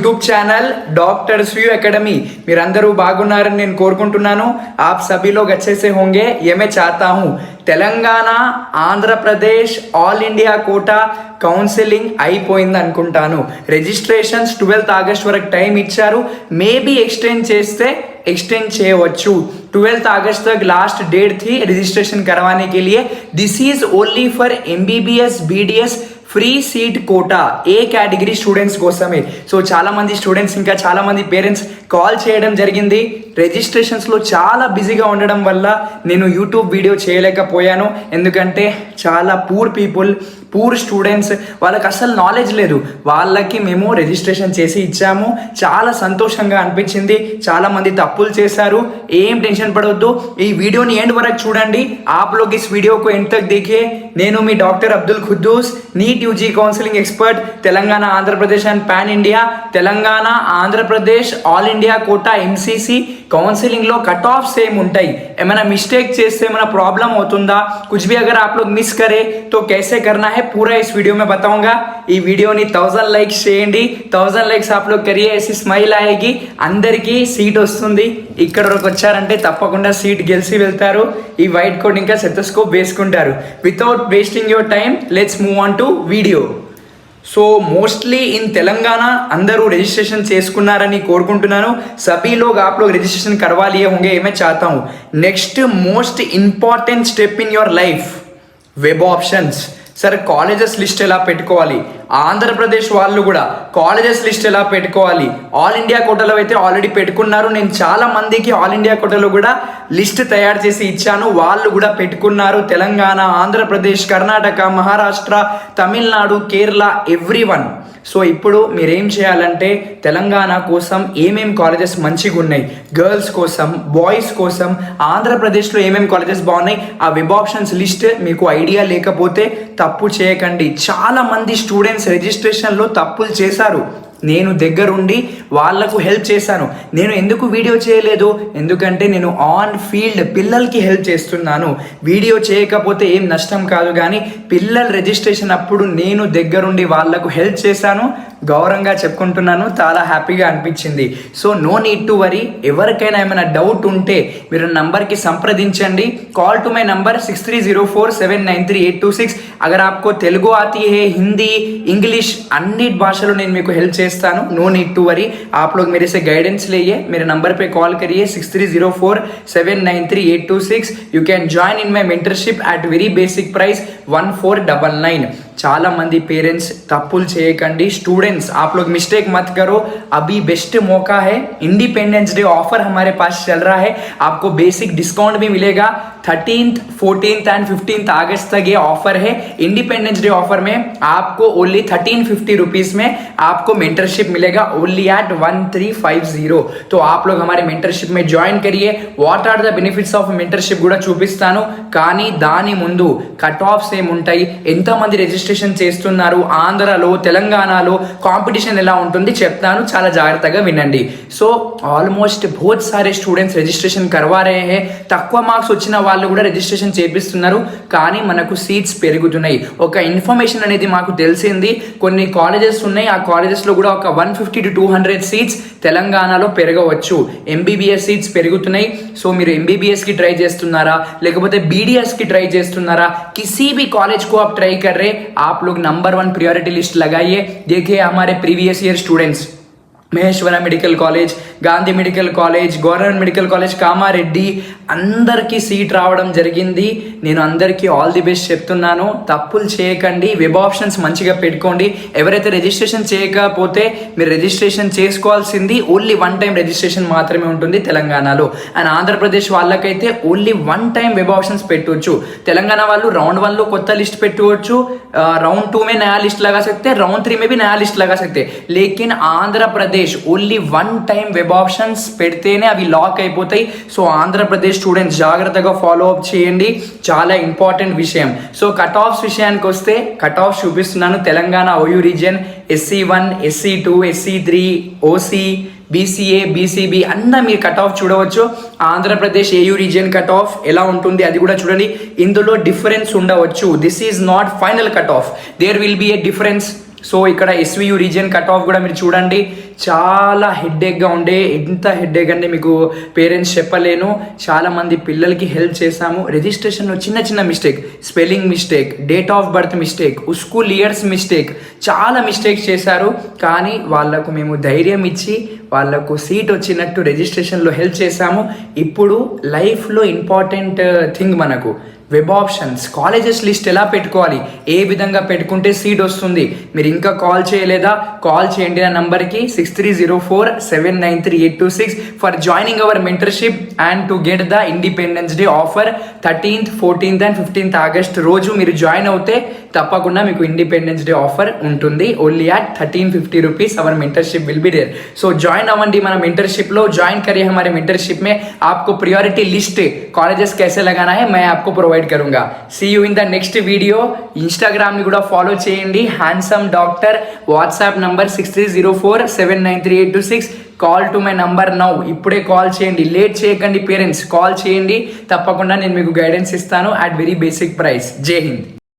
YouTube channel doctor स्वीयू academy మీరందరూ బాగున్నారని నేను కోరుకుంటున్నాను। आप सभी लोग अच्छे से होंगे ये मैं चाहता हूँ। Telangana Andhra Pradesh all India quota counselling అయిపోయింది అనుకుంటాను। రిజిస్ట్రేషన్స్ 12th ఆగస్ట్ వరకు టైం ఇచ్చారు। మేబీ ఎక్స్టెండ్ చేస్తే एक्सटेंड చేయవచ్చు। 12th अगस्त तक लास्ट डेट थी रजिस्ट्रेशन करवाने के लिए। This is only for MBBS BDS free seat quota A category students కోసమే। సో చాలా మంది స్టూడెంట్స్ ఇంకా చాలా మంది పేరెంట్స్ కాల్ చేయడం జరిగింది। రిజిస్ట్రేషన్స్లో చాలా బిజీగా ఉండడం వల్ల నేను యూట్యూబ్ వీడియో చేయలేకపోయాను। ఎందుకంటే చాలా పూర్ స్టూడెంట్స్ వాళ్ళకి అసలు నాలెడ్జ్ లేదు, వాళ్ళకి మేము రిజిస్ట్రేషన్ చేసి ఇచ్చాము। చాలా సంతోషంగా అనిపించింది। చాలా మంది తప్పులు చేశారు, ఏం టెన్షన్ పడవద్దు। ఈ వీడియోని ఎండ్ వరకు చూడండి। आप लोग इस वीडियो को एंड तक देखिए। నేను మీ doctor Abdul Khuddus, NEET UG counselling expert, Telangana Andhra Pradesh and pan India. Telangana Andhra Pradesh all India quota MCC కౌన్సిలింగ్లో కట్ ఆఫ్ సేమ్ ఉంటాయి। ఏమైనా మిస్టేక్ చేస్తే ఏమైనా प्रॉब्लम అవుతుందా, कुछ भी अगर आप लोग मिस करे तो कैसे करना है पूरा इस वीडियो में बताऊंगा। ఈ వీడియోని 1000 లైక్స్ చేయండి। 1000 లైక్స్ आप लोग करिए, ऐसी स्माइल आएगी। అందరికీ సీట్ వస్తుంది। ఇక్కడ వరకు వచ్చారంటే తప్పకుండా సీట్ గెలిచి వెళ్తారు। ఈ వైట్ కోట్ ఇంకా సెటోస్కోప్ వేసుకుంటారు। Without wasting your time let's move on to video. So mostly in Telangana అందరూ रजिस्ट्रेशन చేసుకున్నారని కోరుకుంటున్నాను। सभी लोग आप लोग रजिस्ट्रेशन करवा लिए होंगे ये मैं चाहता हूँ। Next most important step in your life, web options. సరే కాలేజెస్ లిస్ట్ ఎలా పెట్టుకోవాలి, ఆంధ్రప్రదేశ్ వాళ్ళు కూడా కాలేజెస్ లిస్ట్ ఎలా పెట్టుకోవాలి। ఆల్ ఇండియా కోటాలో అయితే ఆల్రెడీ పెట్టుకున్నారు। నేను చాలా మందికి ఆల్ ఇండియా కోటాలో కూడా లిస్ట్ తయారు చేసి ఇచ్చాను, వాళ్ళు కూడా పెట్టుకున్నారు। తెలంగాణ, ఆంధ్రప్రదేశ్, కర్ణాటక, మహారాష్ట్ర, తమిళనాడు, కేరళ, ఎవ్రీవన్। సో ఇప్పుడు మీరేం చేయాలంటే తెలంగాణ కోసం ఏమేం కాలేజెస్ మంచిగా ఉన్నాయి, గర్ల్స్ కోసం, బాయ్స్ కోసం, ఆంధ్రప్రదేశ్లో ఏమేం కాలేజెస్ బాగున్నాయి, ఆ వెబ్ ఆప్షన్స్ లిస్ట్ మీకు ఐడియా లేకపోతే తప్పు చేయకండి। చాలా మంది స్టూడెంట్స్ రిజిస్ట్రేషన్లో తప్పులు చేశారు, నేను దగ్గరుండి వాళ్లకు హెల్ప్ చేశాను। నేను ఎందుకు వీడియో చేయలేదు, ఎందుకంటే నేను ఆన్ ఫీల్డ్ పిల్లలకి హెల్ప్ చేస్తున్నాను। వీడియో చేయకపోతే ఏం నష్టం కాదు, కానీ పిల్లల రిజిస్ట్రేషన్ అప్పుడు నేను దగ్గరుండి వాళ్లకు హెల్ప్ చేశాను। గౌరవంగా చెప్పుకుంటున్నాను, చాలా హ్యాపీగా అనిపించింది। So no need to worry. ఎవరికైనా ఏమైనా డౌట్ ఉంటే మీరు నంబర్కి సంప్రదించండి। Call to my number 6304793826। అగర్ ఆప్కో తెలుగు ఆती है, हिंदी, इंग्लिश अन्नी भाषाओं నేను మీకు హెల్ప్ చేస్తాను। No need to worry. आप लोग मेरे से गाइडेंस लिए, मेरे नंबर पे कॉल करिए 6304793826। You can join in my mentorship at very basic price 1499। చాలా మంది పేరెంట్స్ తప్పులు చేయకండి। స్టూडेंट्स आप लोग मिस्टेक मत करो, अभी बेस्ट मौका है। इंडिपेंडेंस डे ऑफर हमारे पास चल रहा है, आपको बेसिक डिस्काउंट भी मिलेगा। 13th, 14th एंड 15th अगस्त तक ये ऑफर है। इंडिपेंडेंस डे ऑफर में आपको ओनली 1350 रुपीज़ में आपको मेंटरशिप मिलेगा, ओनली एट 1350। तो आप लोग हमारे मेंटरशिप में ज्वाइन करिए। What are the benefits of mentorship కూడా చూపిస్తాను, కానీ దాని ముందు కట్ ఆఫ్స్ ఏముంటాయి, ఎంతమంది రిజిస్ట్రేషన్ చేస్తున్నారు, ఆంధ్రలో తెలంగాణలో కాంపిటీషన్ ఎలా ఉంటుంది చెప్తాను, చాలా జాగ్రత్తగా వినండి। సో ఆల్మోస్ట్ बहुत सारे స్టూడెంట్స్ రిజిస్ట్రేషన్ करवा रहे हैं। తక్కువ మార్క్స్ వచ్చిన వాళ్ళు కూడా రిజిస్ట్రేషన్ చేపిస్తున్నారు, కానీ మనకు సీట్స్ పెరుగుతున్నాయి। ఒక ఇన్ఫర్మేషన్ అనేది మాకు తెలిసింది, కొన్ని కాలేజెస్ ఉన్నాయి, ఆ కాలేజెస్లో కూడా ఒక 150 to 200 సీట్స్ తెలంగాణలో పెరగవచ్చు। MBBS సీట్స్ పెరుగుతున్నాయి। సో మీరు MBBSకి ట్రై చేస్తున్నారా, లేకపోతే BDSకి ట్రై చేస్తున్నారా, किसी भी कॉलेज को आप ट्राई कर रहे, आप लोग नंबर 1 प्रायोरिटी लिस्ट लगाइए। देखिए हमारे previous year students Maheshwara medical college, Gandhi medical college, government medical college, Kamareddy అందరికీ సీట్ రావడం జరిగింది। నేను అందరికీ ఆల్ ది బెస్ట్ చెప్తున్నాను, తప్పులు చేయకండి, వెబ్ ఆప్షన్స్ మంచిగా పెట్టుకోండి। ఎవరైతే రిజిస్ట్రేషన్ చేయకపోతే మీరు రిజిస్ట్రేషన్ చేసుకోవాల్సింది ఓన్లీ 1 టైం రిజిస్ట్రేషన్ మాత్రమే ఉంటుంది తెలంగాణలో। అండ్ ఆంధ్రప్రదేశ్ వాళ్ళకైతే ఓన్లీ 1 టైం వెబ్ ఆప్షన్స్ పెట్టవచ్చు। తెలంగాణ వాళ్ళు రౌండ్ 1లో కొత్త లిస్ట్ పెట్టుకోవచ్చు, राउंड 2 में नया लिस्ट लगा सकते हैं, राउंड 3 में भी नया लिस्ट लगा सकते हैं। लेकिन Andhra Pradesh only 1 time web options పెడితేనే అవి లాక్ అయిపోతాయి। సో ఆంధ్రప్రదేశ్ స్టూడెంట్స్ జాగ్రత్తగా ఫాలో అప్ చేయండి, చాలా ఇంపార్టెంట్ విషయం। సో కట్ ఆఫ్స్ విషయానికి వస్తే కట్ ఆఫ్ చూపిస్తున్నాను। Telangana OU region SC1, SC2, SC3, OC, BCA, BCB అన్న మీరు కట్ ఆఫ్ చూడవచ్చు। Andhra Pradesh AU region cut off ఎలా ఉంటుంది అది కూడా చూడండి, ఇందులో డిఫరెన్స్ ఉండవచ్చు। This is not final cut off, there will be a difference. So ఇక్కడ SVU రీజియన్ కట్ ఆఫ్ కూడా మీరు చూడండి, చాలా హెడ్ఏక్గా ఉండే, ఎంత హెడ్ఏక్ అంటే మీకు పేరెంట్స్ చెప్పలేను. చాలామంది పిల్లలకి హెల్ప్ చేశాము. రిజిస్ట్రేషన్లో చిన్న చిన్న mistake, spelling mistake, date of birth mistake, school years mistake, చాలా మిస్టేక్స్ చేశారు. కానీ వాళ్ళకు మేము ధైర్యం ఇచ్చి వాళ్ళకు సీట్ వచ్చినట్టు రిజిస్ట్రేషన్లో హెల్ప్ చేశాము. ఇప్పుడు లైఫ్లో ఇంపార్టెంట్ థింగ్ మనకు వెబ్ ఆప్షన్స్, కాలేజెస్ లిస్ట్ ఎలా పెట్టుకోవాలి, ఏ విధంగా పెట్టుకుంటే సీట్ వస్తుంది. మీరు ఇంకా కాల్ చేయలేదా? కాల్ చేయండి నా నంబర్కి 6304793826 for joining our mentorship and to get the Independence Day offer 13th, 14th and 15th August రోజు మీరు జాయిన్ అవుతే తప్పకుండా మీకు ఇండిపెండెన్స్ డే ఆఫర్ ఉంటుంది. ఓన్లీ at 1350 rupees our mentorship will be there. So join अवंडी మన మెంటర్షిప్ లో ज्वाइन करिए हमारे मेंटरशिप में. आपको प्रायोरिटी लिस्ट कॉलेजेस कैसे लगाना है मैं आपको प्रोवाइड करूंगा. See you in the next video. Instagram ని కూడా ఫాలో చేయండి, handsome doctor. WhatsApp number 6304793826. Call to my number now. ఇప్పుడే కాల్ చేయండి, లేట్ చేయకండి పేరెంట్స్, కాల్ చేయండి. తప్పకుండా నేను మీకు గైడెన్స్ ఇస్తాను అట్ వెరీ బేసిక్ ప్రైస్. జై హింద్.